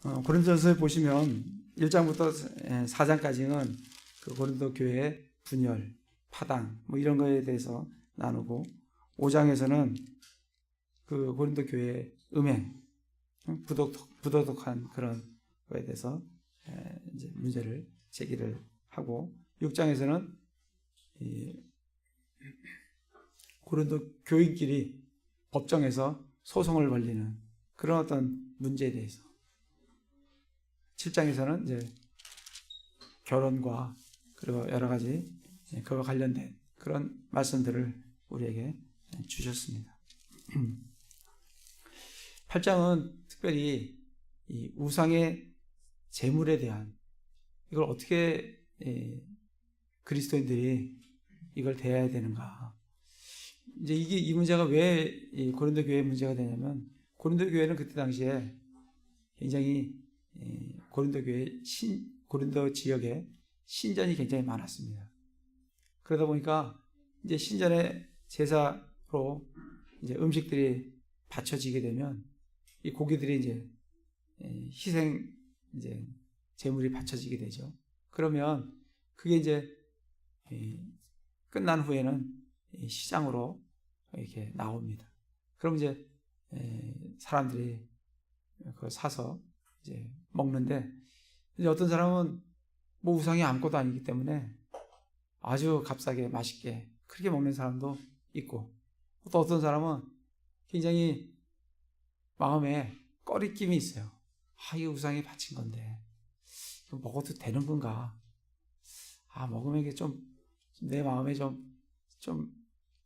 고린도전서에 보시면 1장부터 4장까지는 그 고린도 교회의 분열, 파당 뭐 이런 거에 대해서 나누고 5장에서는 그 고린도 교회의 음행, 부도덕한 그런 거에 대해서 이제 문제를 제기를 하고 6장에서는 이 고린도 교인끼리 법정에서 소송을 벌이는 그런 어떤 문제에 대해서 7장에서는 이제 결혼과 그리고 여러 가지 그와 관련된 그런 말씀들을 우리에게 주셨습니다. 8장은 특별히 이 우상의 제물에 대한 이걸 어떻게 그리스도인들이 이걸 대해야 되는가. 이제 이 문제가 왜 고린도 교회의 문제가 되냐면 고린도 교회는 그때 당시에 굉장히 고린도 지역에 신전이 굉장히 많았습니다. 그러다 보니까 이제 신전의 제사로 이제 음식들이 바쳐지게 되면 이 고기들이 이제 희생 이제 제물이 바쳐지게 되죠. 그러면 그게 이제 끝난 후에는 시장으로 이렇게 나옵니다. 그럼 이제 사람들이 그걸 사서 이제 먹는데 이제 어떤 사람은 뭐 우상이 아무것도 아니기 때문에 아주 값싸게 맛있게 그렇게 먹는 사람도 있고 또 어떤 사람은 굉장히 마음에 꺼리낌이 있어요. 이게 우상이 바친 건데 먹어도 되는 건가? 먹으면 이게 좀 내 마음에 좀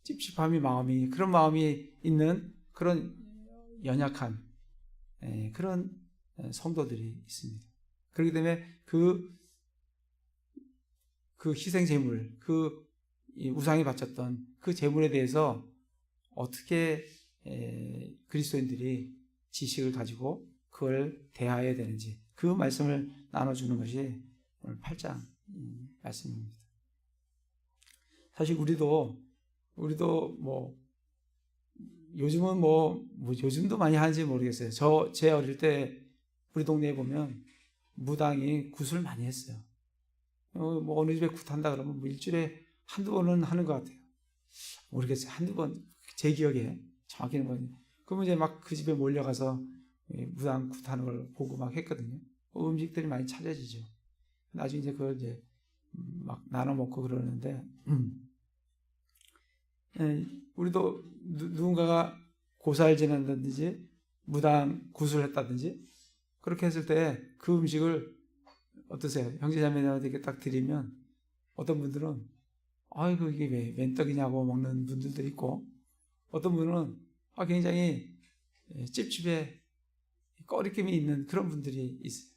찝찝함이 그런 마음이 있는 그런 연약한 그런 성도들이 있습니다. 그렇기 때문에 그 희생 제물, 그 우상이 바쳤던 그 제물에 대해서 어떻게 그리스도인들이 지식을 가지고 그걸 대하여야 되는지 그 말씀을 나눠주는 것이 오늘 8장 말씀입니다. 사실 우리도 뭐 요즘은 뭐 요즘도 많이 하는지 모르겠어요. 제 어릴 때 우리 동네에 보면 무당이 굿을 많이 했어요. 뭐 어느 집에 굿한다 그러면 뭐 일주일에 한두 번은 하는 것 같아요. 모르겠어요. 한두 번 제 기억에 정확히는 뭐니. 그러면 이제 막 그 집에 몰려가서 무당 굿하는 걸 보고 막 했거든요. 음식들이 많이 차려지죠. 나중에 이제 그걸 이제 막 나눠 먹고 그러는데 우리도 누군가가 고사를 지낸다든지 무당 굿을 했다든지 그렇게 했을 때 그 음식을 어떠세요? 형제자매들에게 딱 드리면 어떤 분들은 아이고 이게 웬 떡이냐고 먹는 분들도 있고 어떤 분은 굉장히 찝찝해 꺼리낌이 있는 그런 분들이 있어요.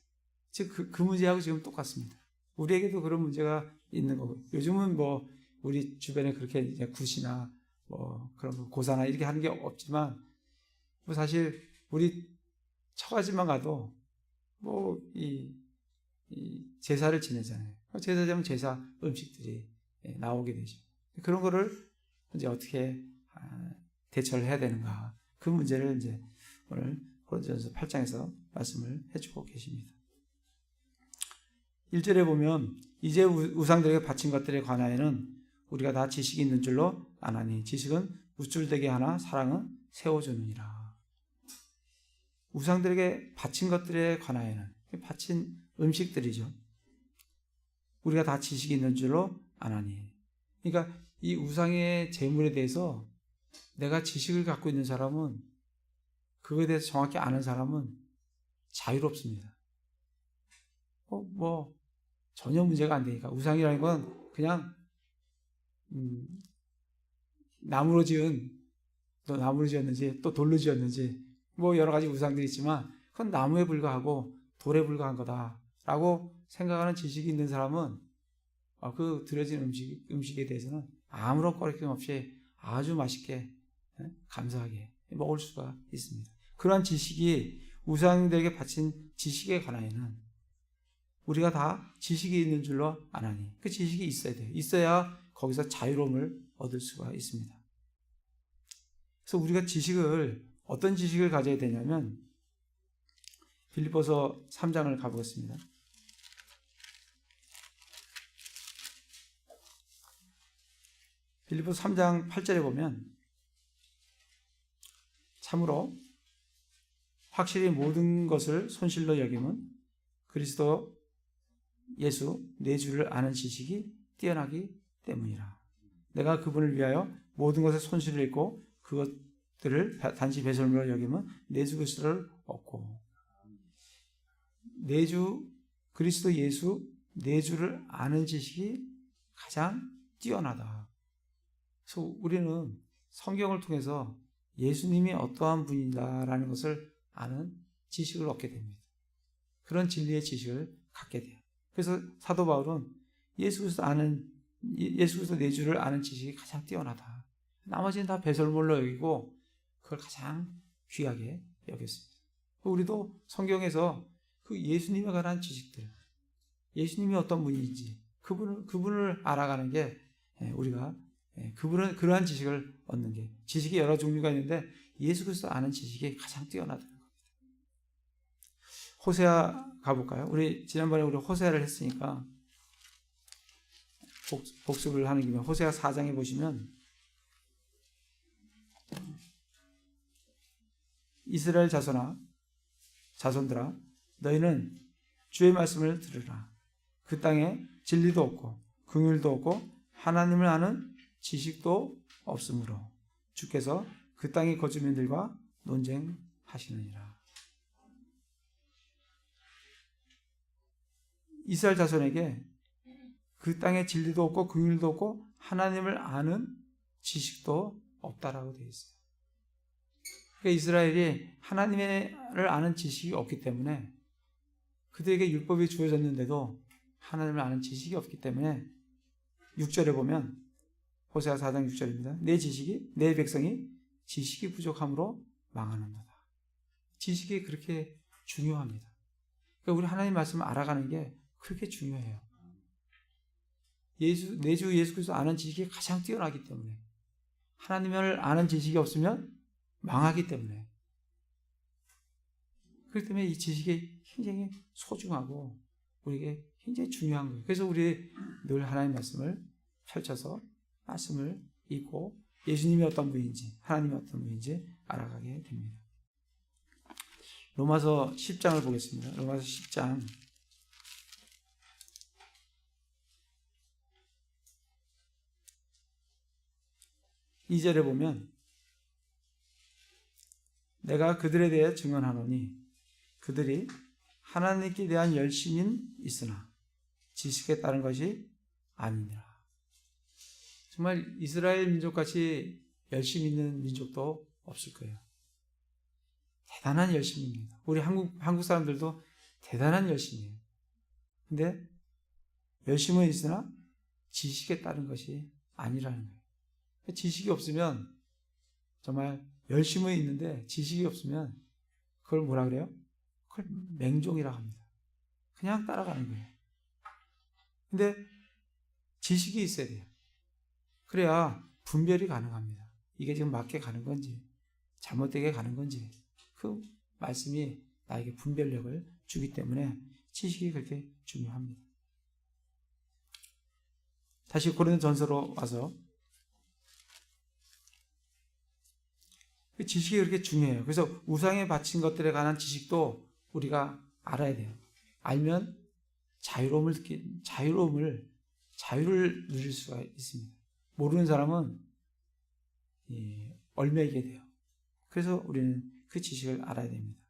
즉 그 문제하고 지금 똑같습니다. 우리에게도 그런 문제가 있는 거고 요즘은 뭐 우리 주변에 그렇게 이제 굿이나 뭐 그런 고사나 이렇게 하는 게 없지만 뭐 사실 우리 처가집만 가도 뭐 이 제사를 지내잖아요. 제사 되면 제사 음식들이 나오게 되죠. 그런 거를 이제 어떻게 대처를 해야 되는가 그 문제를 이제 오늘 고린도전서 8장에서 말씀을 해주고 계십니다. 1절에 보면 이제 우상들에게 바친 것들에 관하여는 우리가 다 지식이 있는 줄로 아나니 지식은 우쭐되게 하나 사랑은 세워주느니라. 우상들에게 바친 것들에 관하여는 바친 음식들이죠. 우리가 다 지식이 있는 줄로 아나니. 그러니까 이 우상의 제물에 대해서 내가 지식을 갖고 있는 사람은 그거에 대해서 정확히 아는 사람은 자유롭습니다. 뭐 전혀 문제가 안 되니까 우상이라는 건 그냥 나무로 지었는지 또 돌로 지었는지 뭐 여러 가지 우상들이 있지만 그건 나무에 불과하고 돌에 불과한 거다라고 생각하는 지식이 있는 사람은 그 드려진 음식에 대해서는 아무런 꺼리낌 없이 아주 맛있게 감사하게 먹을 수가 있습니다. 그러한 지식이 우상들에게 바친 지식에 관하여는 우리가 다 지식이 있는 줄로 아나니 그 지식이 있어야 돼요. 있어야 거기서 자유로움을 얻을 수가 있습니다. 그래서 우리가 어떤 지식을 가져야 되냐면 빌립보서 3장을 가보겠습니다. 빌립보서 3장 8절에 보면 참으로 확실히 모든 것을 손실로 여김은 그리스도 예수 내 주를 아는 지식이 뛰어나기 때문이라. 내가 그분을 위하여 모든 것에 손실을 입고 그것들을 단지 배설물로 여김은 내 주 그리스도를 얻고, 내 주 그리스도 예수 내 주를 아는 지식이 가장 뛰어나다. 그래서 우리는 성경을 통해서 예수님이 어떠한 분이다라는 것을 아는 지식을 얻게 됩니다. 그런 진리의 지식을 갖게 돼요. 그래서 사도 바울은 예수 그리스도 내 주를 아는 지식이 가장 뛰어나다. 나머지는 다 배설물로 여기고 그걸 가장 귀하게 여겼습니다. 우리도 성경에서 그 예수님에 관한 지식들, 예수님이 어떤 분인지 그분을 알아가는 게 우리가 그러한 지식을 얻는 게, 지식이 여러 종류가 있는데 예수 그리스도 아는 지식이 가장 뛰어나다는 겁니다. 호세아 가볼까요? 지난번에 우리 호세아를 했으니까 복습을 하는 김에 호세아 4장에 보시면 이스라엘 자손들아 너희는 주의 말씀을 들으라. 그 땅에 진리도 없고 긍휼도 없고 하나님을 아는 지식도 없으므로 주께서 그 땅의 거주민들과 논쟁하시느니라. 이스라엘 자손에게 그 땅에 진리도 없고 긍휼도 없고 하나님을 아는 지식도 없다라고 되어 있어요. 그러니까 이스라엘이 하나님을 아는 지식이 없기 때문에, 그들에게 율법이 주어졌는데도 하나님을 아는 지식이 없기 때문에 6절에 보면, 호세아 4장 6절입니다. 내 백성이 지식이 부족함으로 망하는도다. 지식이 그렇게 중요합니다. 그러니까 우리 하나님 말씀을 알아가는 게 그렇게 중요해요. 내 주 예수 그리스도 아는 지식이 가장 뛰어나기 때문에, 하나님을 아는 지식이 없으면 망하기 때문에, 그렇기 때문에 이 지식이 굉장히 소중하고 우리에게 굉장히 중요한 거예요. 그래서 우리 늘 하나님 말씀을 펼쳐서 말씀을 읽고 예수님이 어떤 분인지, 하나님이 어떤 분인지 알아가게 됩니다. 로마서 10장을 보겠습니다. 로마서 10장 2절에 보면, 내가 그들에 대해 증언하노니 그들이 하나님께 대한 열심인 있으나 지식에 따른 것이 아니니라. 정말 이스라엘 민족같이 열심 있는 민족도 없을 거예요. 대단한 열심입니다. 우리 한국 사람들도 대단한 열심이에요. 근데 열심은 있으나 지식에 따른 것이 아니라는 거예요. 지식이 없으면, 정말 열심은 있는데 지식이 없으면 그걸 뭐라 그래요? 그걸 맹종이라고 합니다. 그냥 따라가는 거예요. 근데 지식이 있어야 돼요. 그래야 분별이 가능합니다. 이게 지금 맞게 가는 건지 잘못되게 가는 건지, 그 말씀이 나에게 분별력을 주기 때문에 지식이 그렇게 중요합니다. 다시 고린도전서로 와서, 그 지식이 그렇게 중요해요. 그래서 우상에 바친 것들에 관한 지식도 우리가 알아야 돼요. 알면 자유를 누릴 수가 있습니다. 모르는 사람은 얽매이게 돼요. 그래서 우리는 그 지식을 알아야 됩니다.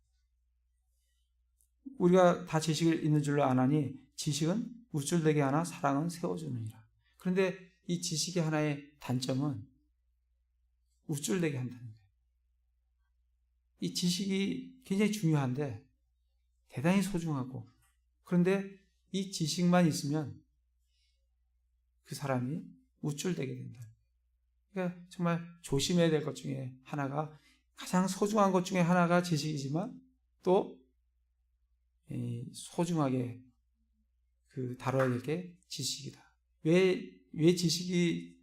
우리가 다 지식을 있는 줄로 아나니 지식은 우쭐대게 하나 사랑은 세워주느니라. 그런데 이 지식의 하나의 단점은 우쭐대게 한다는 거예요. 이 지식이 굉장히 중요한데 대단히 소중하고, 그런데 이 지식만 있으면 그 사람이 우쭐대게 된다. 그러니까 정말 조심해야 될 것 중에 하나가, 가장 소중한 것 중에 하나가 지식이지만 또 소중하게 다뤄야 될 게 지식이다. 왜 지식이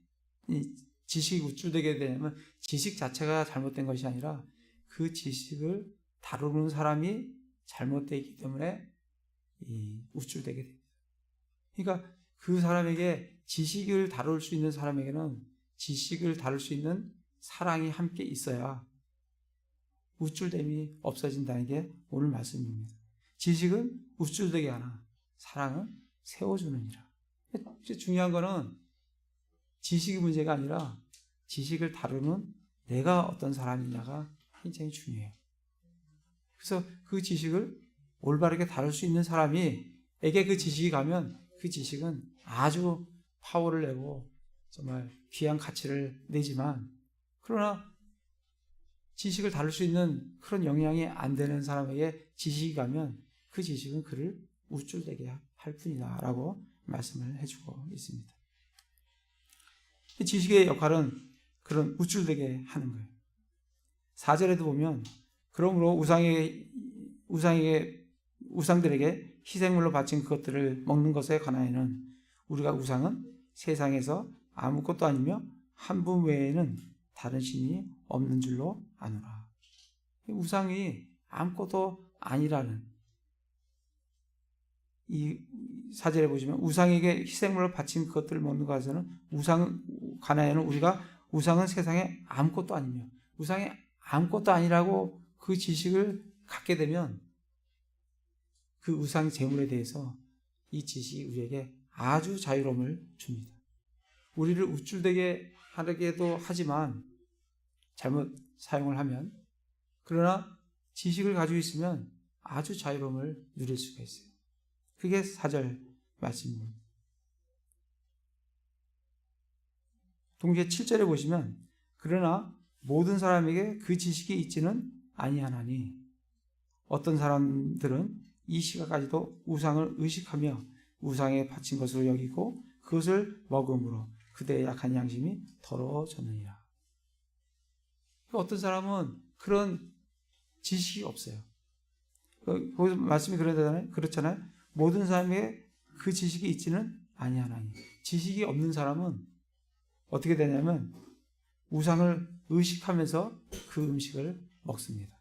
우쭐대게 되냐면, 지식 자체가 잘못된 것이 아니라 그 지식을 다루는 사람이 잘못되어 있기 때문에 우쭐대게 됩니다. 그러니까 그 사람에게 지식을 다룰 수 있는 사람에게는 지식을 다룰 수 있는 사랑이 함께 있어야 우쭐됨이 없어진다는 게 오늘 말씀입니다. 지식은 우쭐대게 하나 사랑은 세워주느니라. 중요한 거는 지식의 문제가 아니라 지식을 다루는 내가 어떤 사람이냐가 굉장히 중요해요. 그래서 그 지식을 올바르게 다룰 수 있는 사람에게 그 지식이 가면 그 지식은 아주 파워를 내고 정말 귀한 가치를 내지만, 그러나 지식을 다룰 수 있는 그런 영향이 안 되는 사람에게 지식이 가면 그 지식은 그를 우쭐대게 할 뿐이다 라고 말씀을 해주고 있습니다. 지식의 역할은 그런 우쭐대게 하는 거예요. 4절에도 보면 그러므로 우상들에게 희생물로 바친 그것들을 먹는 것에 관하여는 우리가 우상은 세상에서 아무것도 아니며 한 분 외에는 다른 신이 없는 줄로 아노라. 우상이 아무것도 아니라는 이 4절에 보시면 우상에게 희생물을 바친 그것들을 먹는 것에서는 관하여는 우리가 우상은 세상에 아무것도 아니며, 우상이 아무것도 아니라고 그 지식을 갖게 되면 그 우상 제물에 대해서 이 지식이 우리에게 아주 자유로움을 줍니다. 우리를 우쭐대게 하기도 하지만 잘못 사용을 하면, 그러나 지식을 가지고 있으면 아주 자유로움을 누릴 수가 있어요. 그게 4절 말씀입니다. 동시에 7절에 보시면 그러나 모든 사람에게 그 지식이 있지는 아니하나니 어떤 사람들은 이 시각까지도 우상을 의식하며 우상에 바친 것으로 여기고 그것을 먹음으로 그들의 약한 양심이 더러워졌느니라. 어떤 사람은 그런 지식이 없어요. 거기서 말씀이 그렇잖아요. 모든 사람에게 그 지식이 있지는 아니하나니. 지식이 없는 사람은 어떻게 되냐면 우상을 의식하면서 그 음식을 먹습니다.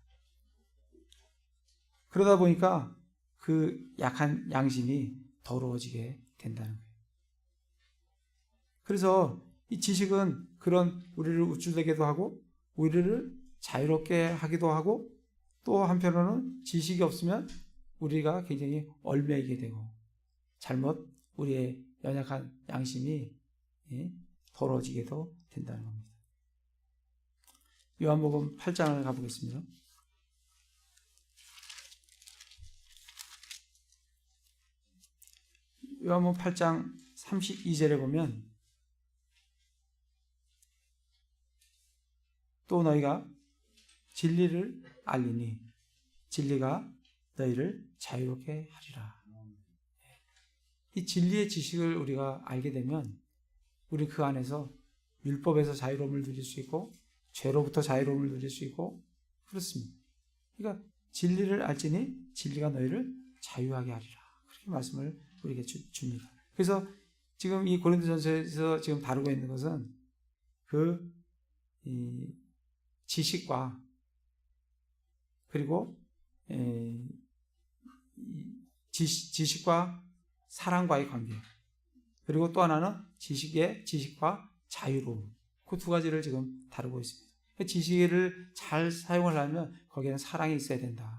그러다 보니까 그 약한 양심이 더러워지게 된다는 거예요. 그래서 이 지식은 그런 우리를 우쭐대게도 하고 우리를 자유롭게 하기도 하고, 또 한편으로는 지식이 없으면 우리가 굉장히 얽매이게 되고 잘못 우리의 연약한 양심이 더러워지게도 된다는 겁니다. 요한복음 8장을 가보겠습니다. 요한복음 8장 32절에 보면 또 너희가 진리를 알리니 진리가 너희를 자유롭게 하리라. 이 진리의 지식을 우리가 알게 되면 우리 그 안에서 율법에서 자유로움을 누릴 수 있고 죄로부터 자유로움을 누릴 수 있고 그렇습니다. 그러니까 진리를 알지니 진리가 너희를 자유하게 하리라. 그렇게 말씀을 우리에게 줍니다. 그래서 지금 이 고린도전서에서 지금 다루고 있는 것은 이 지식과 그리고 지식과 사랑과의 관계, 그리고 또 하나는 지식과 자유로움, 그 두 가지를 지금 다루고 있습니다. 지식을 잘 사용하려면 거기에는 사랑이 있어야 된다는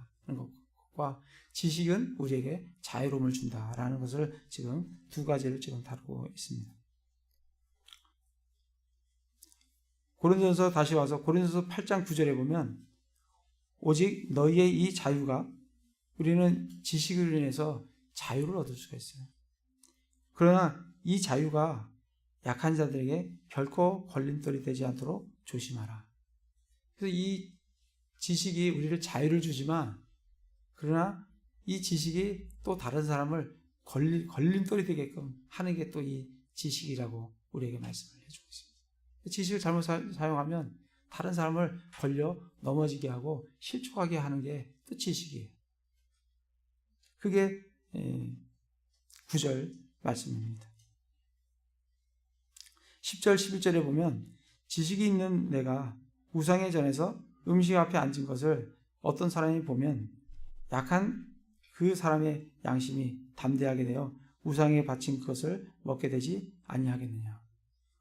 것과 지식은 우리에게 자유로움을 준다라는 것을 지금 두 가지를 지금 다루고 있습니다. 고린도전서 다시 와서 고린도전서 8장 9절에 보면 오직 너희의 이 자유가, 우리는 지식을 인해서 자유를 얻을 수가 있어요. 그러나 이 자유가 약한 자들에게 결코 걸림돌이 되지 않도록 조심하라. 그래서 이 지식이 우리를 자유를 주지만, 그러나 이 지식이 또 다른 사람을 걸림돌이 되게끔 하는 게 또 이 지식이라고 우리에게 말씀을 해주고 있습니다. 지식을 잘못 사용하면 다른 사람을 걸려 넘어지게 하고 실족하게 하는 게 또 지식이에요. 그게 9절 말씀입니다. 10절 11절에 보면 지식이 있는 내가 우상의 전에서 음식 앞에 앉은 것을 어떤 사람이 보면 약한 그 사람의 양심이 담대하게 되어 우상에 바친 것을 먹게 되지 아니하겠느냐.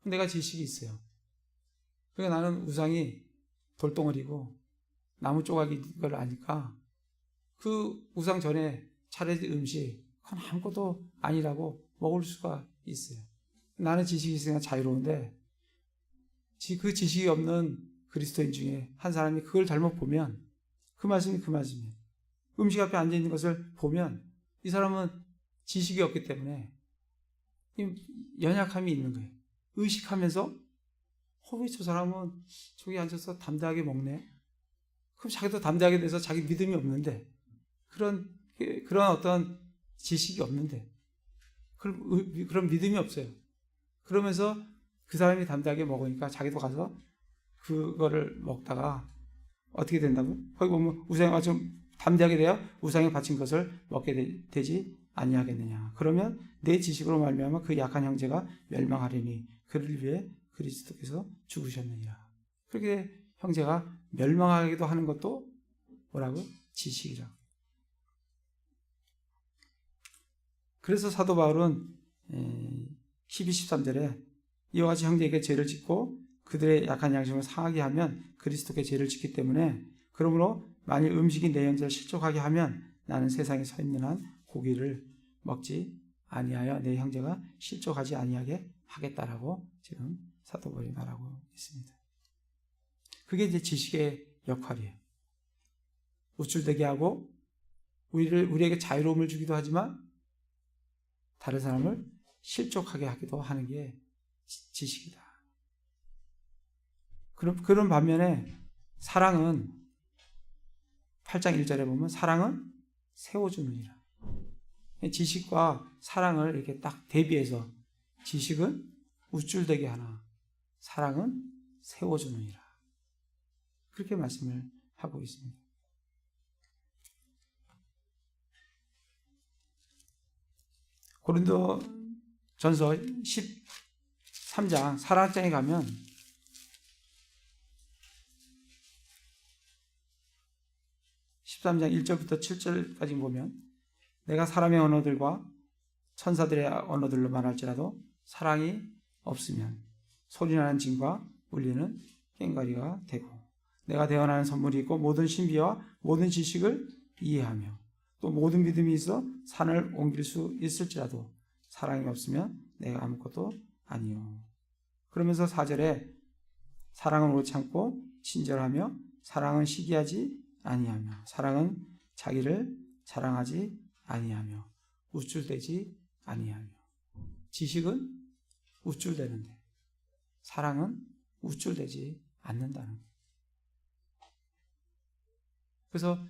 내가 지식이 있어요. 그러니까 나는 우상이 돌덩어리고 나무 조각인 걸 아니까 그 우상 전에 차려진 음식 그건 아무것도 아니라고 먹을 수가 있어요. 나는 지식이 있으니까 자유로운데 그 지식이 없는 그리스도인 중에 한 사람이 그걸 잘못 보면 그 말씀이 그 말씀이에요. 음식 앞에 앉아있는 것을 보면 이 사람은 지식이 없기 때문에 연약함이 있는 거예요. 의식하면서 왜 저 사람은 저기 앉아서 담대하게 먹네? 그럼 자기도 담대하게 돼서 자기 믿음이 없는데 그런 어떤 지식이 없는데 그런 믿음이 없어요. 그러면서 그 사람이 담대하게 먹으니까 자기도 가서 그거를 먹다가 어떻게 된다고? 거기 보면 우상에 맞춤 담대하게 되어 우상에 바친 것을 먹게 되지 아니하겠느냐. 그러면 내 지식으로 말미암아 그 약한 형제가 멸망하리니 그를 위해 그리스도께서 죽으셨느니라. 그렇게 형제가 멸망하기도 하는 것도 뭐라고? 지식이라고. 그래서 사도 바울은 12, 13절에 이와 같이 형제에게 죄를 짓고 그들의 약한 양심을 상하게 하면 그리스도께 죄를 짓기 때문에 그러므로 만일 음식이 내 형제를 실족하게 하면 나는 세상에 서 있는 한 고기를 먹지 아니하여 내 형제가 실족하지 아니하게 하겠다라고 지금 사도 바울이 말하고 있습니다. 그게 이제 지식의 역할이에요. 우쭐대게 하고 우리에게 자유로움을 주기도 하지만 다른 사람을 실족하게 하기도 하는 게 지식이다. 그런 반면에 사랑은 8장 1절에 보면 사랑은 세워주느니라. 지식과 사랑을 이렇게 딱 대비해서 지식은 우쭐대게 하나 사랑은 세워주느니라. 그렇게 말씀을 하고 있습니다. 고린도 전서 13장 사랑장에 가면 13장 1절부터 7절까지 보면 내가 사람의 언어들과 천사들의 언어들로 말할지라도 사랑이 없으면 소리나는 징과 울리는 꽹과리가 되고 내가 대언하는 선물이 있고 모든 신비와 모든 지식을 이해하며 또 모든 믿음이 있어 산을 옮길 수 있을지라도 사랑이 없으면 내가 아무것도 아니요. 그러면서 4절에 사랑은 오래 참고 친절하며 사랑은 시기하지 아니하며 사랑은 자기를 자랑하지 아니하며 우쭐대지 아니하며 지식은 우쭐대는데 사랑은 우쭐대지 않는다는 거예요. 그래서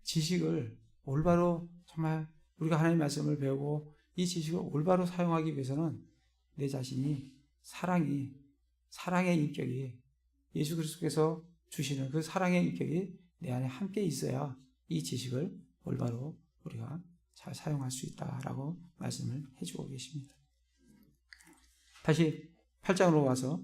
지식을 올바로 정말 우리가 하나님의 말씀을 배우고 이 지식을 올바로 사용하기 위해서는 내 자신이 사랑의 인격이 예수 그리스도께서 주시는 그 사랑의 인격이 내 안에 함께 있어야 이 지식을 올바로 우리가 잘 사용할 수 있다라고 말씀을 해주고 계십니다. 다시 8장으로 와서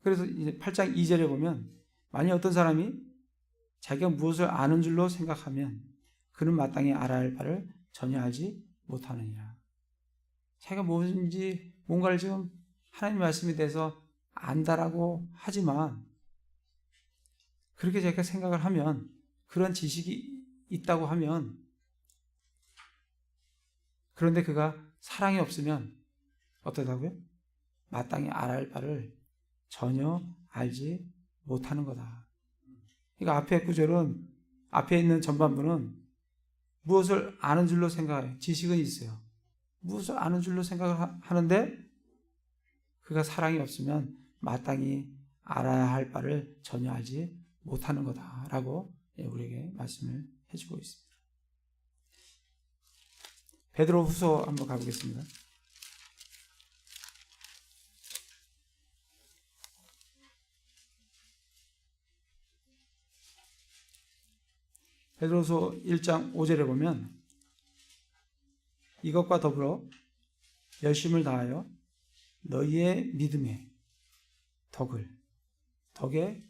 그래서 이제 8장 2절에 보면 만약 어떤 사람이 자기가 무엇을 아는 줄로 생각하면 그는 마땅히 알아야 할 바를 전혀 알지 못하느니라. 자기가 뭔가를 지금 하나님의 말씀에 대해서 안다라고 하지만 그렇게 자기가 생각을 하면 그런 지식이 있다고 하면 그런데 그가 사랑이 없으면 어떠다고요? 마땅히 알아야 할 바를 전혀 알지 못하는 거다. 그러니까 앞에 구절은 앞에 있는 전반부는 무엇을 아는 줄로 생각해요. 지식은 있어요. 무엇을 아는 줄로 생각을 하는데 그가 사랑이 없으면 마땅히 알아야 할 바를 전혀 알지 못하는 거다라고 우리에게 말씀을 해주고 있습니다. 베드로 후서 한번 가보겠습니다. 베드로서 1장 5절에 보면 이것과 더불어 열심을 다하여 너희의 믿음에 덕에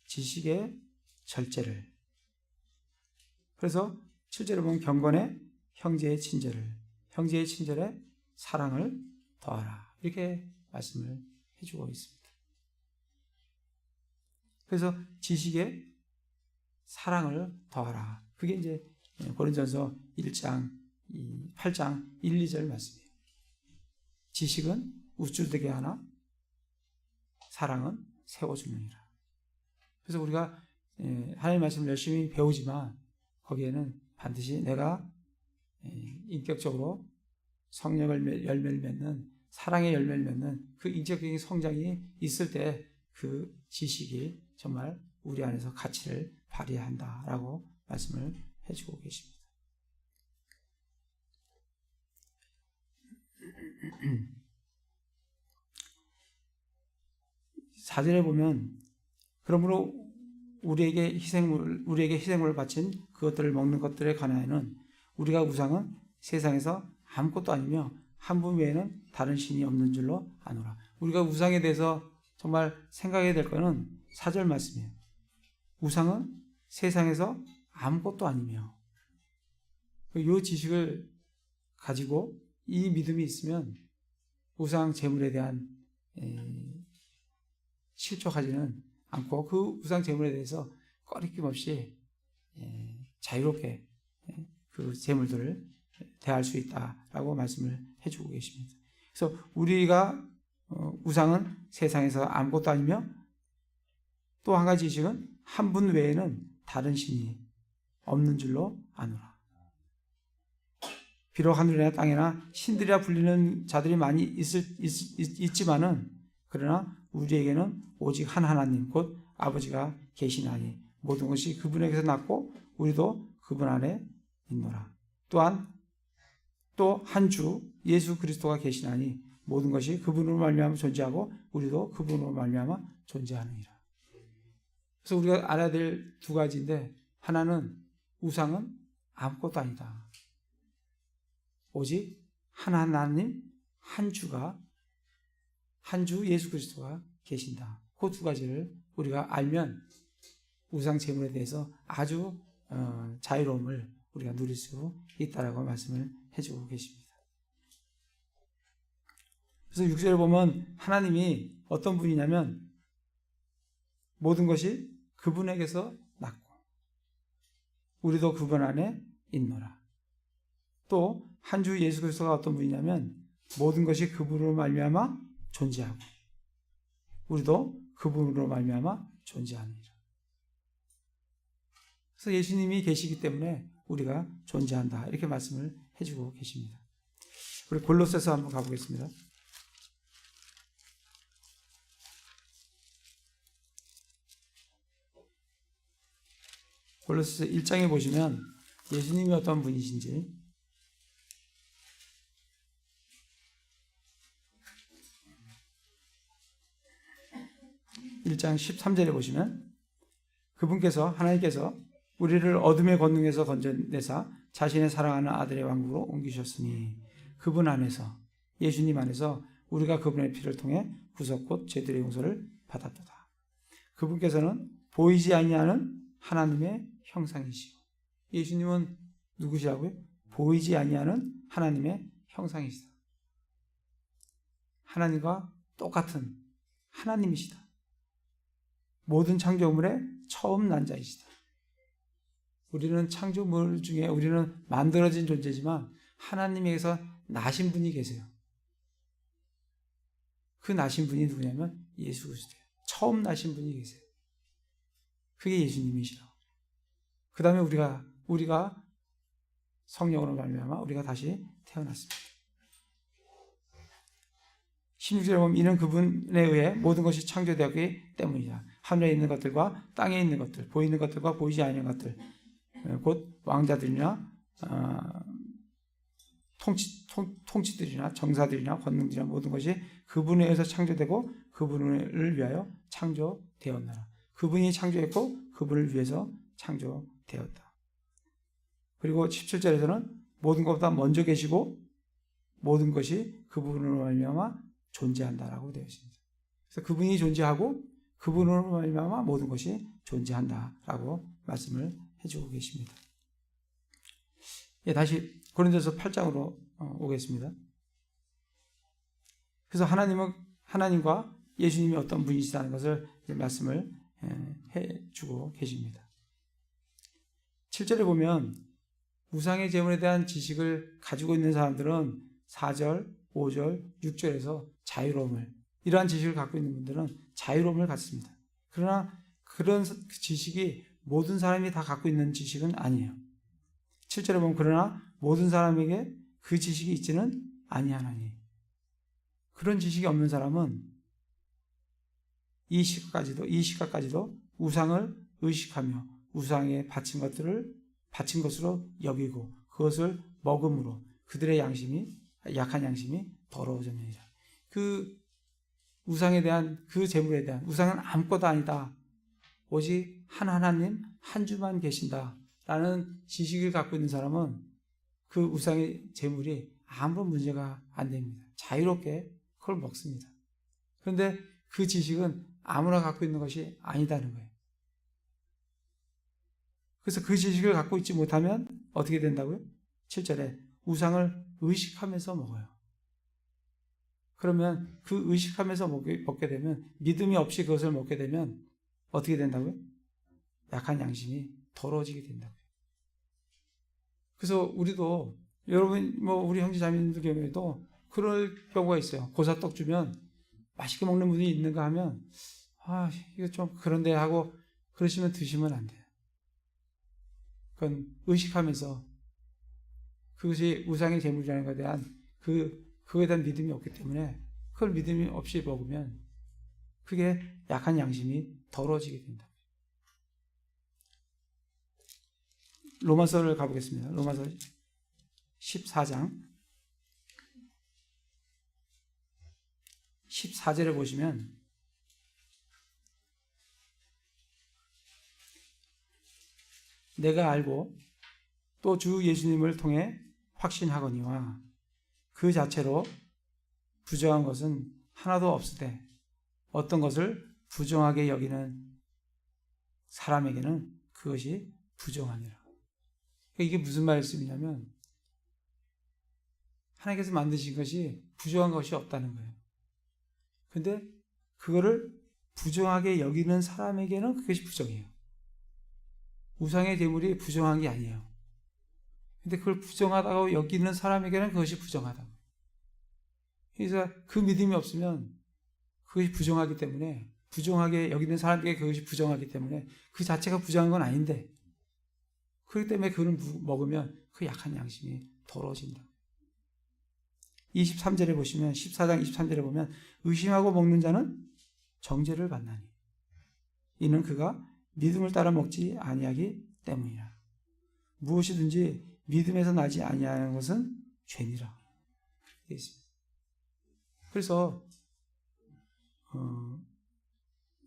지식의 절제를. 그래서 7절에 보면 경건에 형제의 친절에 사랑을 더하라. 이렇게 말씀을 해주고 있습니다. 그래서 지식에 사랑을 더하라. 그게 이제 고린도전서 1장 8장 1, 2절 말씀이에요. 지식은 우쭐되게 하나 사랑은 세워주느니라. 그래서 우리가 하나님의 말씀을 열심히 배우지만 거기에는 반드시 내가 인격적으로 성령의 열매를 맺는, 사랑의 열매를 맺는 그 인격적인 성장이 있을 때 그 지식이 정말 우리 안에서 가치를 발휘한다라고 말씀을 해주고 계십니다. 사절에 보면 그러므로 우리에게 희생물을 바친 그것들을 먹는 것들에 관하여는 우리가 우상은 세상에서 아무것도 아니며 한 분 외에는 다른 신이 없는 줄로 아노라. 우리가 우상에 대해서 정말 생각해야 될 것은 4절 말씀이에요. 우상은 세상에서 아무것도 아니며, 이 지식을 가지고 이 믿음이 있으면 우상 제물에 대한 실족하지는 않고 그 우상 제물에 대해서 꺼리낌 없이 자유롭게 그 제물들을 대할 수 있다라고 말씀을 해주고 계십니다. 그래서 우리가 우상은 세상에서 아무것도 아니며 또 한 가지 지식은 한 분 외에는 다른 신이 없는 줄로 아노라. 비록 하늘이나 땅이나 신들이라 불리는 자들이 많이 있지만은 그러나 우리에게는 오직 한 하나님 곧 아버지가 계시나니 모든 것이 그분에게서 났고 우리도 그분 안에 있노라. 또한 또 한 주 예수 그리스도가 계시나니 모든 것이 그분으로 말미암아 존재하고 우리도 그분으로 말미암아 존재하느니라. 그래서 우리가 알아야 될 두 가지인데, 하나는 우상은 아무것도 아니다. 오직 한 하나님, 한 주 예수 그리스도가 계신다. 그 두 가지를 우리가 알면 우상 제물에 대해서 아주 자유로움을 우리가 누릴 수 있다라고 말씀을 해주고 계십니다. 그래서 6절에 보면 하나님이 어떤 분이냐면 모든 것이 그분에게서 났고 우리도 그분 안에 있노라. 또 한 주 예수 그리스도가 어떤 분이냐면 모든 것이 그분으로 말미암아 존재하고 우리도 그분으로 말미암아 존재하느니라. 그래서 예수님이 계시기 때문에 우리가 존재한다. 이렇게 말씀을 해주고 계십니다. 우리 골로새서 한번 가보겠습니다. 골로새 1장에 보시면 예수님이 어떤 분이신지 1장 13절에 보시면 하나님께서 우리를 어둠의 권능에서 건져내사 자신의 사랑하는 아들의 왕국으로 옮기셨으니 그분 안에서 예수님 안에서 우리가 그분의 피를 통해 구속 곧 죄들의 용서를 받았도다. 그분께서는 보이지 아니하는 하나님의 형상이시고 예수님은 누구시라고요? 보이지 아니하는 하나님의 형상이시다. 하나님과 똑같은 하나님이시다. 모든 창조물의 처음 난 자이시다. 우리는 창조물 중에 우리는 만들어진 존재지만 하나님에게서 나신 분이 계세요. 그 나신 분이 누구냐면 예수 그리스도예요. 처음 나신 분이 계세요. 그게 예수님이시라고. 그 다음에 우리가 성령으로 말미암아 우리가 다시 태어났습니다. 16절에 보면 이는 그분에 의해 모든 것이 창조되었기 때문이다. 하늘에 있는 것들과 땅에 있는 것들, 보이는 것들과 보이지 않는 것들, 곧 왕자들이나 통치들이나 정사들이나 권능들이나 모든 것이 그분에 의해서 창조되고 그분을 위하여 창조되었나라. 그분이 창조했고 그분을 위해서 창조되었다. 그리고 17절에서는 모든 것보다 먼저 계시고 모든 것이 그분으로 말미암아 존재한다라고 되어 있습니다. 그래서 그분이 존재하고 그분으로 말미암아 모든 것이 존재한다라고 말씀을 해주고 계십니다. 예, 다시 고린도서 8장으로 오겠습니다. 그래서 하나님과 예수님이 어떤 분이시다는 것을 말씀을 해주고 계십니다. 7절에 보면 우상의 제물에 대한 지식을 가지고 있는 사람들은 4절, 5절, 6절에서 자유로움을, 이러한 지식을 갖고 있는 분들은 자유로움을 갖습니다. 그러나 그런 지식이 모든 사람이 다 갖고 있는 지식은 아니에요. 7절에 보면 그러나 모든 사람에게 그 지식이 있지는 아니하나니, 그런 지식이 없는 사람은 이 시각까지도 우상을 의식하며 우상에 바친 것으로 여기고 그것을 먹음으로 그들의 약한 양심이 더러워졌느니라. 그 우상에 대한, 그 제물에 대한, 우상은 아무것도 아니다, 오직 한 하나님 한 주만 계신다 라는 지식을 갖고 있는 사람은 그 우상의 제물이 아무런 문제가 안 됩니다. 자유롭게 그걸 먹습니다. 그런데 그 지식은 아무나 갖고 있는 것이 아니다는 거예요. 그래서 그 지식을 갖고 있지 못하면 어떻게 된다고요? 7절에 우상을 의식하면서 먹어요. 그러면 그 의식하면서 먹게 되면, 믿음이 없이 그것을 먹게 되면 어떻게 된다고요? 약한 양심이 더러워지게 된다고요. 그래서 우리도, 여러분, 우리 형제 자매님들 경우에도 그럴 경우가 있어요. 고사떡 주면 맛있게 먹는 분이 있는가 하면, 이거 좀 그런데 하고 그러시면 드시면 안 돼요. 그건 의식하면서, 그것이 우상의 제물이라는 것에 대한 그거에 대한 믿음이 없기 때문에, 그걸 믿음이 없이 먹으면 그게 약한 양심이 더러워지게 된다. 로마서를 가보겠습니다. 로마서 14장 14절에 보시면 내가 알고 또 주 예수님을 통해 확신하거니와 그 자체로 부정한 것은 하나도 없으되 어떤 것을 부정하게 여기는 사람에게는 그것이 부정하니라. 이게 무슨 말씀이냐면 하나님께서 만드신 것이 부정한 것이 없다는 거예요. 근데 그거를 부정하게 여기는 사람에게는 그것이 부정해요. 우상의 제물이 부정한 게 아니에요. 근데 그걸 부정하다고 여기는 사람에게는 그것이 부정하다고. 그래서 그 믿음이 없으면 그것이 부정하기 때문에, 부정하게 여기는 사람에게 그것이 부정하기 때문에 그 자체가 부정한 건 아닌데, 그렇기 때문에 그걸 먹으면 그 약한 양심이 더러워진다. 23절에 보시면, 14장 23절에 보면 의심하고 먹는 자는 정죄를 받나니 이는 그가 믿음을 따라 먹지 아니하기 때문이라. 무엇이든지 믿음에서 나지 아니하는 것은 죄니라. 되어 있습니다. 그래서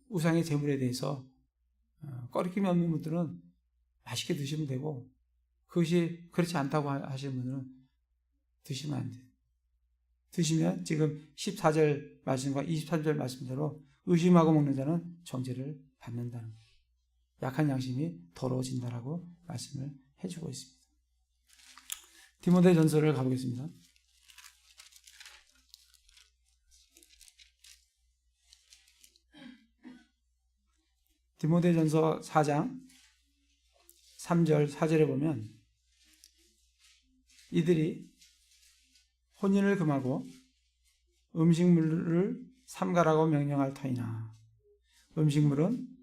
우상의 제물에 대해서 꺼리낌이 없는 분들은 맛있게 드시면 되고, 그것이 그렇지 않다고 하시는 분들은 드시면 안 돼요. 드시면 지금 14절 말씀과 23절 말씀대로 의심하고 먹는 자는 정죄를 받는다는 거예요. 약한 양심이 더러워진다라고 말씀을 해주고 있습니다. 디모데 전서를 가보겠습니다. 디모데 전서 4장 3절 4절에 보면 이들이 혼인을 금하고 음식물을 삼가라고 명령할 터이나 음식물은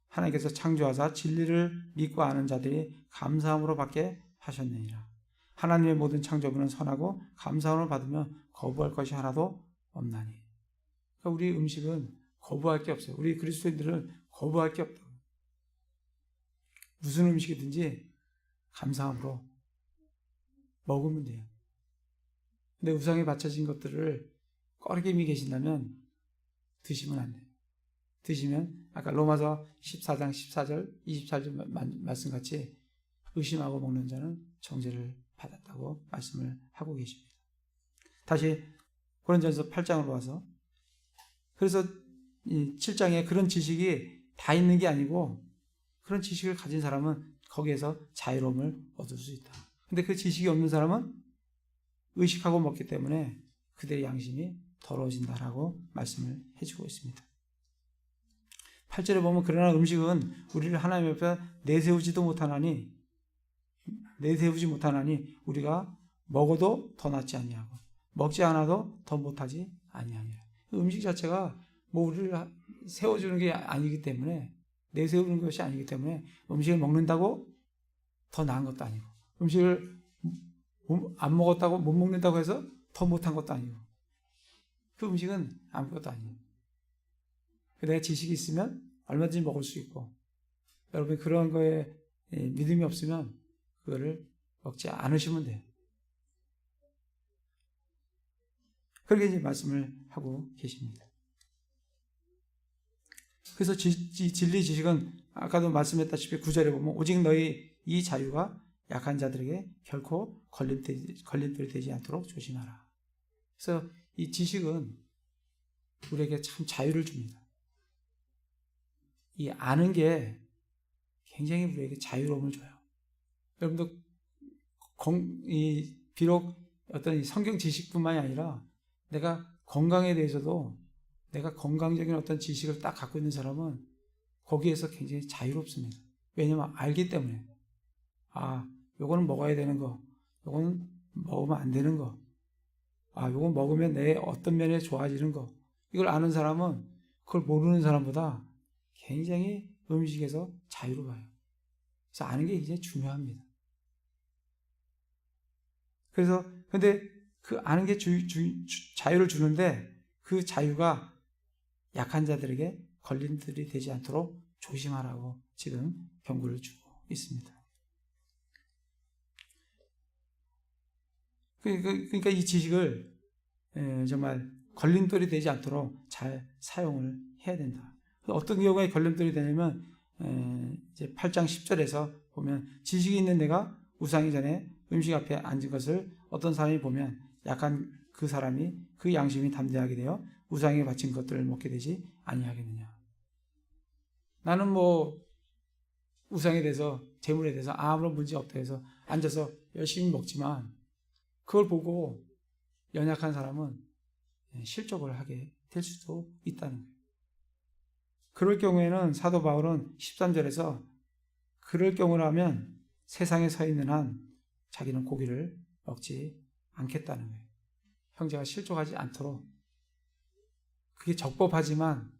하나님께서 창조하사 진리를 믿고 아는 자들이 감사함으로 받게 하셨느니라. 하나님의 모든 창조물은 선하고 감사함을 받으며 거부할 것이 하나도 없나니. 그러니까 우리 음식은 거부할 게 없어요. 우리 그리스도인들은 거부할 게 없다고. 무슨 음식이든지 감사함으로 먹으면 돼요. 근데 우상에 바쳐진 것들을 꺼리낌이 계신다면 드시면 안 돼요. 드시면 아까 로마서 14장 14절 24절 말씀같이 의심하고 먹는 자는 정죄를 받았다고 말씀을 하고 계십니다. 다시 고린도전서 8장으로 와서 그래서 이 7장에 그런 지식이 다 있는 게 아니고 그런 지식을 가진 사람은 거기에서 자유로움을 얻을 수 있다. 근데 그 지식이 없는 사람은 의식하고 먹기 때문에 그들의 양심이 더러워진다라고 말씀을 해주고 있습니다. 8절에 보면 그러나 음식은 우리를 하나님 앞에 내세우지 못하나니 우리가 먹어도 더 낫지 아니하고 먹지 않아도 더 못하지 아니하니라. 음식 자체가 뭐 우리를 세워주는 게 아니기 때문에, 내세우는 것이 아니기 때문에 음식을 먹는다고 더 나은 것도 아니고, 음식을 안 먹었다고 못 먹는다고 해서 더 못한 것도 아니고, 그 음식은 아무것도 아니에요. 내가 지식이 있으면 얼마든지 먹을 수 있고, 여러분 그런 거에 믿음이 없으면 그거를 먹지 않으시면 돼요. 그렇게 이제 말씀을 하고 계십니다. 그래서 진리 지식은 아까도 말씀했다시피 9절에 보면 오직 너희 이 자유가 약한 자들에게 결코 걸림돌이 되지 않도록 조심하라. 그래서 이 지식은 우리에게 참 자유를 줍니다. 이 아는 게 굉장히 우리에게 자유로움을 줘요. 여러분도 비록 어떤 이 성경 지식뿐만이 아니라 내가 건강에 대해서도, 내가 건강적인 어떤 지식을 딱 갖고 있는 사람은 거기에서 굉장히 자유롭습니다. 왜냐하면 알기 때문에, 요거는 먹어야 되는 거, 요거는 먹으면 안 되는 거, 요건 먹으면 내 어떤 면에 좋아지는 거, 이걸 아는 사람은 그걸 모르는 사람보다 굉장히 음식에서 자유로워요. 그래서 아는 게 굉장히 중요합니다. 그래서 근데 그 아는 게 자유를 주는데 그 자유가 약한 자들에게 걸림돌이 되지 않도록 조심하라고 지금 경고를 주고 있습니다. 그러니까 이 지식을 정말 걸림돌이 되지 않도록 잘 사용을 해야 된다. 어떤 경우에 걸림돌이 되냐면 이제 8장 10절에서 보면 지식이 있는 내가 우상이 전에 음식 앞에 앉은 것을 어떤 사람이 보면 약한 그 사람이 그 양심이 담대하게 되어 우상에 바친 것들을 먹게 되지 아니하겠느냐. 나는 뭐 우상에 대해서, 재물에 대해서 아무런 문제 없다 해서 앉아서 열심히 먹지만 그걸 보고 연약한 사람은 실족을 하게 될 수도 있다는 거예요. 그럴 경우에는 사도 바울은 13절에서 그럴 경우라면 세상에 서 있는 한 자기는 고기를 먹지 않겠다는 거예요. 형제가 실족하지 않도록. 그게 적법하지만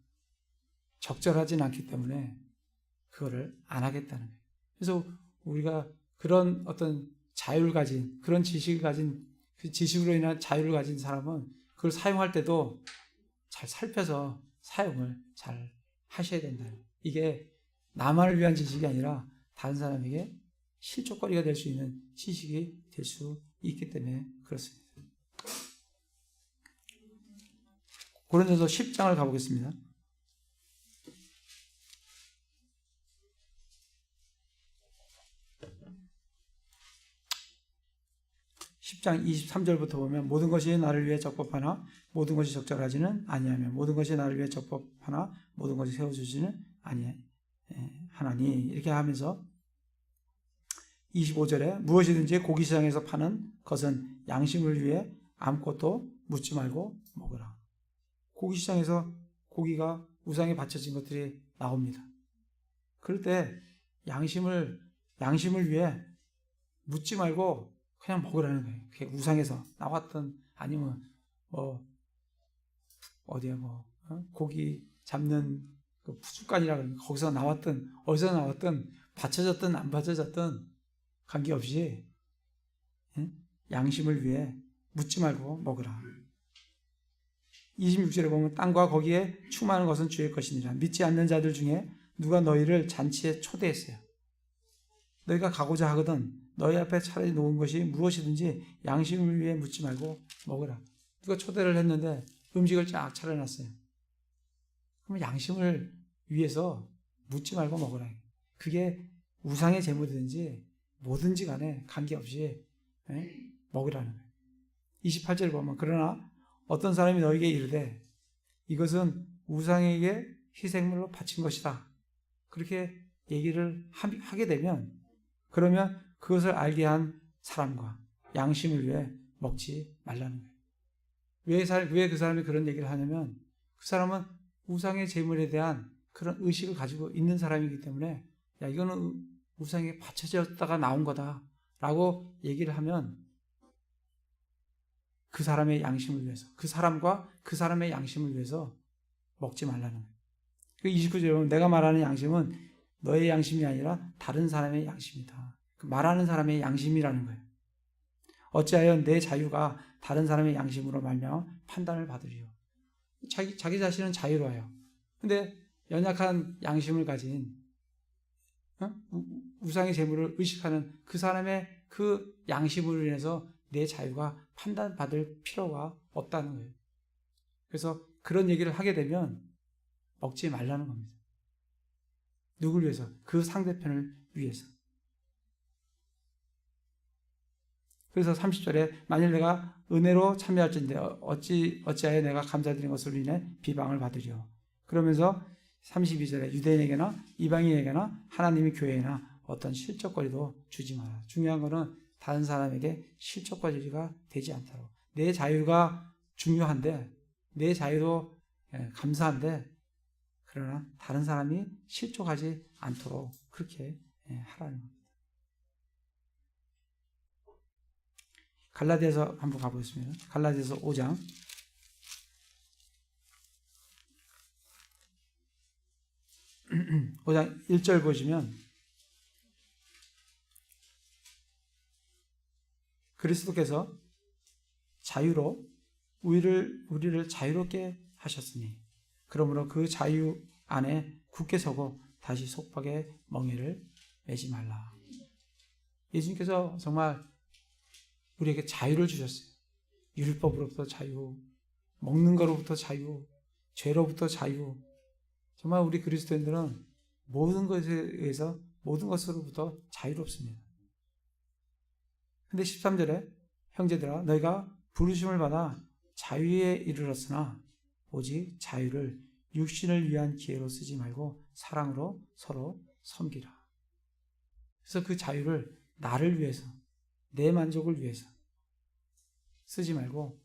적절하진 않기 때문에 그거를 안 하겠다는 거예요. 그래서 우리가 그런 어떤 자유를 가진, 그런 지식을 가진, 그 지식으로 인한 자유를 가진 사람은 그걸 사용할 때도 잘 살펴서 사용을 잘 하셔야 된다. 이게 나만을 위한 지식이 아니라 다른 사람에게 실족거리가 될 수 있는 지식이 될 수 있기 때문에 그렇습니다. 고린도서 10장을 가보겠습니다. 10장 23절부터 보면 모든 것이 나를 위해 적법하나 모든 것이 적절하지는 아니하며 모든 것이 나를 위해 적법하나 모든 것이 세워주지는 아니하나니 이렇게 하면서 25절에 무엇이든지 고기 시장에서 파는 것은 양심을 위해 아무것도 묻지 말고 먹으라. 고기 시장에서 고기가 우상에 바쳐진 것들이 나옵니다. 그럴 때 양심을 위해 묻지 말고 그냥 먹으라는 거예요. 그게 우상에서 나왔던, 아니면 고기 잡는 그 푸주간이라 그러는 거기서 나왔던, 어디서 나왔던, 받쳐졌든 안 받쳐졌든 관계없이 양심을 위해 묻지 말고 먹으라. 26절에 보면 땅과 거기에 충만한 것은 주의 것이니라. 믿지 않는 자들 중에 누가 너희를 잔치에 초대했어요. 너희가 가고자 하거든 너희 앞에 차라리 놓은 것이 무엇이든지 양심을 위해 묻지 말고 먹으라. 누가 초대를 했는데 음식을 쫙 차려놨어요. 그럼 양심을 위해서 묻지 말고 먹으라. 그게 우상의 제물이든지 뭐든지 간에 관계없이 먹으라는 거예요. 28절에 보면 그러나 어떤 사람이 너에게 이르되 이것은 우상에게 희생물로 바친 것이다. 그렇게 얘기를 하게 되면, 그러면 그것을 알게 한 사람과 양심을 위해 먹지 말라는 거예요. 왜 그 사람이 그런 얘기를 하냐면, 그 사람은 우상의 제물에 대한 그런 의식을 가지고 있는 사람이기 때문에, 야, 이거는 우상에 바쳐졌다가 나온 거다 라고 얘기를 하면, 그 사람의 양심을 위해서, 그 사람과 그 사람의 양심을 위해서 먹지 말라는 거예요. 그 29절에 보면 내가 말하는 양심은 너의 양심이 아니라 다른 사람의 양심이다. 그 말하는 사람의 양심이라는 거예요. 어찌하여 내 자유가 다른 사람의 양심으로 말미암아 판단을 받으리요. 자기 자신은 자유로워요. 근데 연약한 양심을 가진 우상의 재물을 의식하는 그 사람의 그 양심으로 인해서 내 자유가 판단받을 필요가 없다는 거예요. 그래서 그런 얘기를 하게 되면 먹지 말라는 겁니다. 누굴 위해서? 그 상대편을 위해서. 그래서 30절에 만일 내가 은혜로 참여할진대 어찌하여 내가 감사드린 것으로 인해 비방을 받으리요. 그러면서 32절에 유대인에게나 이방인에게나 하나님의 교회에나 어떤 실적거리도 주지 마라. 중요한 거는 다른 사람에게 실적거리가 되지 않도록. 내 자유가 중요한데, 내 자유도 감사한데, 그러나 다른 사람이 실족하지 않도록 그렇게 하라는 겁니다. 갈라디아서 한번 가보겠습니다. 갈라디아서 5장 5장 1절 보시면 그리스도께서 자유로 우리를 자유롭게 하셨으니 그러므로 그 자유 안에 굳게 서고 다시 속박의 멍에를 매지 말라. 예수님께서 정말 우리에게 자유를 주셨어요. 율법으로부터 자유, 먹는 거로부터 자유, 죄로부터 자유. 정말 우리 그리스도인들은 모든 것에 의해서 모든 것으로부터 자유롭습니다. 근데 13절에 형제들아 너희가 부르심을 받아 자유에 이르렀으나 오직 자유를 육신을 위한 기회로 쓰지 말고 사랑으로 서로 섬기라. 그래서 그 자유를 나를 위해서, 내 만족을 위해서 쓰지 말고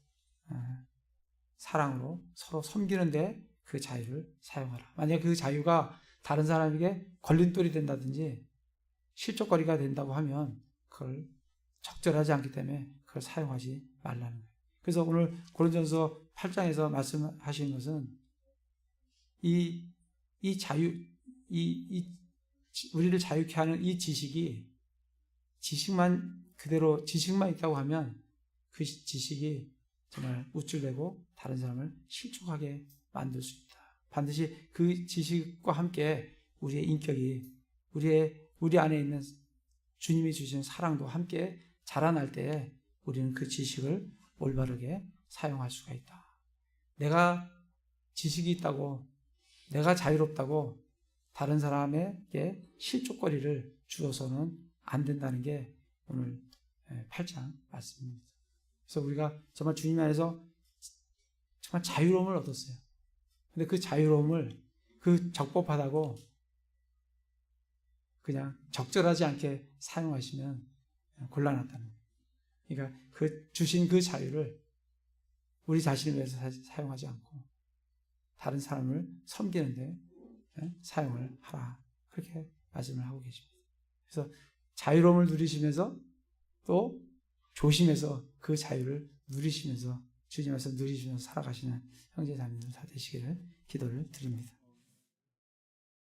사랑으로 서로 섬기는데 그 자유를 사용하라. 만약 그 자유가 다른 사람에게 걸림돌이 된다든지 실족거리가 된다고 하면 그걸 적절하지 않기 때문에 그걸 사용하지 말라는 거예요. 그래서 오늘 고린도전서 8장에서 말씀하신 것은 이 자유, 우리를 자유케 하는 이 지식만 그대로 지식만 있다고 하면 그 지식이 정말 우쭐대고 다른 사람을 실족하게 만들 수 있다. 반드시 그 지식과 함께 우리의 인격이 우리 안에 있는 주님이 주신 사랑도 함께 자라날 때 우리는 그 지식을 올바르게 사용할 수가 있다. 내가 지식이 있다고, 내가 자유롭다고 다른 사람에게 실족거리를 주어서는 안 된다는 게 오늘 8장 말씀입니다. 그래서 우리가 정말 주님 안에서 정말 자유로움을 얻었어요. 근데 그 자유로움을 그 적법하다고 그냥 적절하지 않게 사용하시면 곤란하다는 거예요. 그러니까 그 주신 그 자유를 우리 자신을 위해서 사용하지 않고 다른 사람을 섬기는데 사용을 하라. 그렇게 말씀을 하고 계십니다. 그래서 자유로움을 누리시면서 또 조심해서 그 자유를 누리시면서 주님 말씀 누리시면서 살아가시는 형제 자매들 다 되시기를 기도를 드립니다.